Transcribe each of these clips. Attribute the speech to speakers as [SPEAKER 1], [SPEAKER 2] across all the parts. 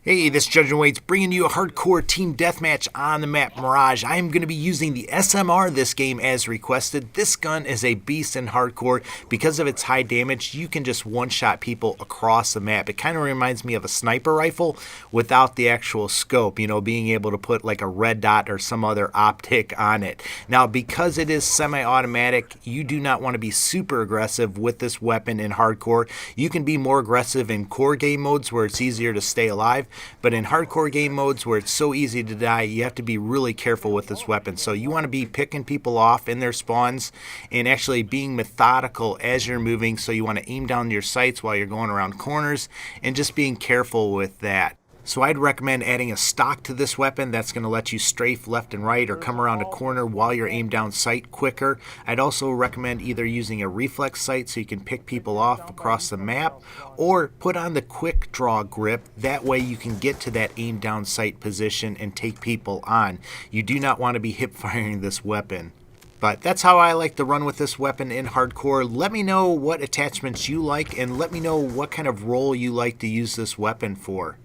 [SPEAKER 1] Hey, this is Judge and Wade's bringing you a Hardcore Team Deathmatch on the map Mirage. I am going to be using the SMR this game as requested. This gun is a beast in Hardcore. Because of its high damage, you can just one-shot people across the map. It kind of reminds me of a sniper rifle without the actual scope, you know, being able to put like a red dot or some other optic on it. Now, because it is semi-automatic, you do not want to be super aggressive with this weapon in Hardcore. You can be more aggressive in core game modes where it's easier to stay alive. But in hardcore game modes where it's so easy to die, you have to be really careful with this weapon. So you want to be picking people off in their spawns and actually being methodical as you're moving. So you want to aim down your sights while you're going around corners and just being careful with that. So I'd recommend adding a stock to this weapon that's going to let you strafe left and right or come around a corner while you're aimed down sight quicker. I'd also recommend either using a reflex sight so you can pick people off across the map, or put on the quick draw grip. That way you can get to that aim down sight position and take people on. You do not want to be hip firing this weapon. But that's how I like to run with this weapon in Hardcore. Let me know what attachments you like and let me know what kind of role you like to use this weapon for.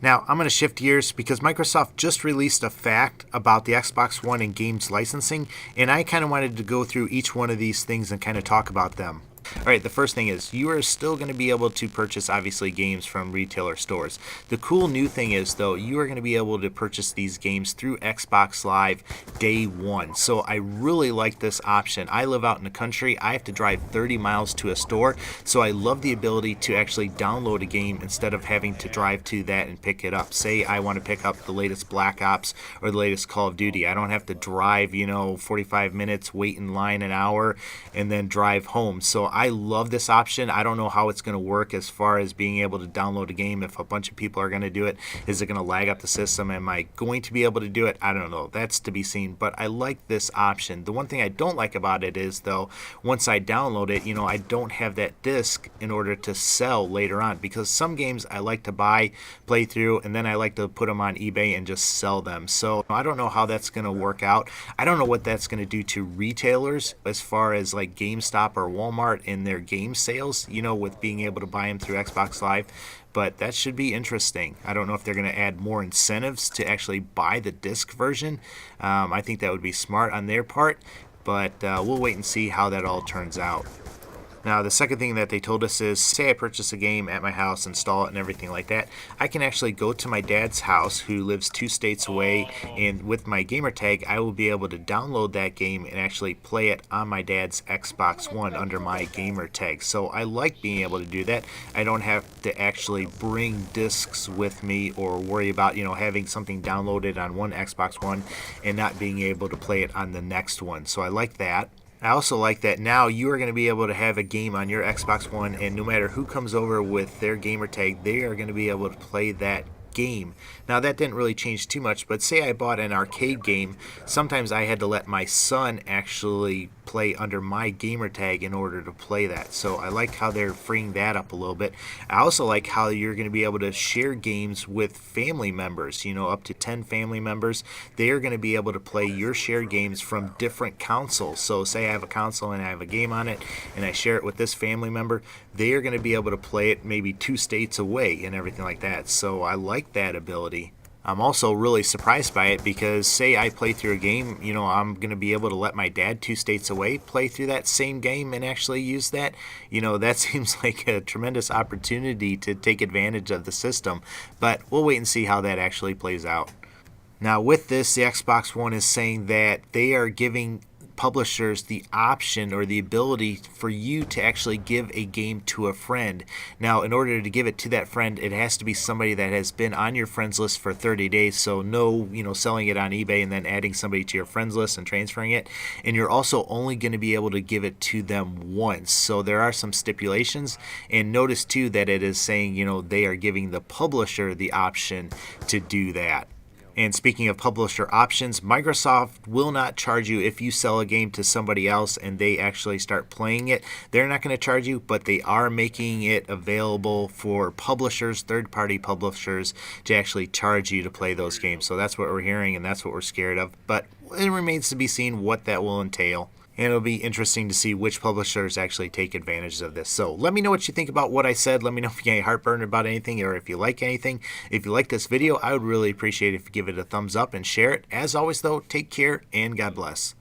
[SPEAKER 1] Now, I'm going to shift gears because Microsoft just released a fact about the Xbox One and games licensing, and I kind of wanted to go through each one of these things and kind of talk about them. Alright, the first thing is you are still going to be able to purchase, obviously, games from retailer stores. The cool new thing is, though, you are going to be able to purchase these games through Xbox Live day one. So I really like this option. I live out in the country. I have to drive 30 miles to a store, so I love the ability to actually download a game instead of having to drive to that and pick it up. Say I want to pick up the latest Black Ops or the latest Call of Duty. I don't have to drive, 45 minutes, wait in line an hour, and then drive home. So I love this option. I don't know how it's going to work as far as being able to download a game. If a bunch of people are going to do it, is it going to lag up the system? Am I going to be able to do it? I don't know. That's to be seen, but I like this option. The one thing I don't like about it is, though, once I download it, I don't have that disc in order to sell later on, because some games I like to buy, play through, and then I like to put them on eBay and just sell them. So I don't know how that's going to work out. I don't know what that's going to do to retailers as far as like GameStop or Walmart in their game sales, with being able to buy them through Xbox Live. But that should be interesting. I don't know if they're going to add more incentives to actually buy the disc version. I think that would be smart on their part, but we'll wait and see how that all turns out. Now, the second thing that they told us is, say I purchase a game at my house, install it and everything like that, I can actually go to my dad's house, who lives 2 states away, and with my gamer tag, I will be able to download that game and actually play it on my dad's Xbox One under my gamer tag. So I like being able to do that. I don't have to actually bring discs with me or worry about, having something downloaded on one Xbox One and not being able to play it on the next one. So I like that. I also like that now you are going to be able to have a game on your Xbox One, and no matter who comes over with their gamer tag, they are going to be able to play that game. Now, that didn't really change too much, but say I bought an arcade game, sometimes I had to let my son actually play under my gamer tag in order to play that. So I like how they're freeing that up a little bit. I also like how you're going to be able to share games with family members, up to 10 family members. They are going to be able to play your shared games from different consoles. So say I have a console and I have a game on it and I share it with this family member, they are going to be able to play it maybe 2 states away and everything like that. So I like that ability. I'm also really surprised by it because say I play through a game, I'm going to be able to let my dad 2 states away play through that same game and actually use that. That seems like a tremendous opportunity to take advantage of the system, but we'll wait and see how that actually plays out. Now, with this, the Xbox One is saying that they are giving publishers the option or the ability for you to actually give a game to a friend. Now, in order to give it to that friend, it has to be somebody that has been on your friends list for 30 days. So no, selling it on eBay and then adding somebody to your friends list and transferring it. And you're also only going to be able to give it to them once. So there are some stipulations. And notice too that it is saying, they are giving the publisher the option to do that. And speaking of publisher options, Microsoft will not charge you if you sell a game to somebody else and they actually start playing it. They're not going to charge you, but they are making it available for publishers, third-party publishers, to actually charge you to play those games. So that's what we're hearing and that's what we're scared of. But it remains to be seen what that will entail. and it'll be interesting to see which publishers actually take advantage of this. So let me know what you think about what I said. Let me know if you get any heartburn about anything or if you like anything. If you like this video, I would really appreciate it if you give it a thumbs up and share it. As always, though, take care and God bless.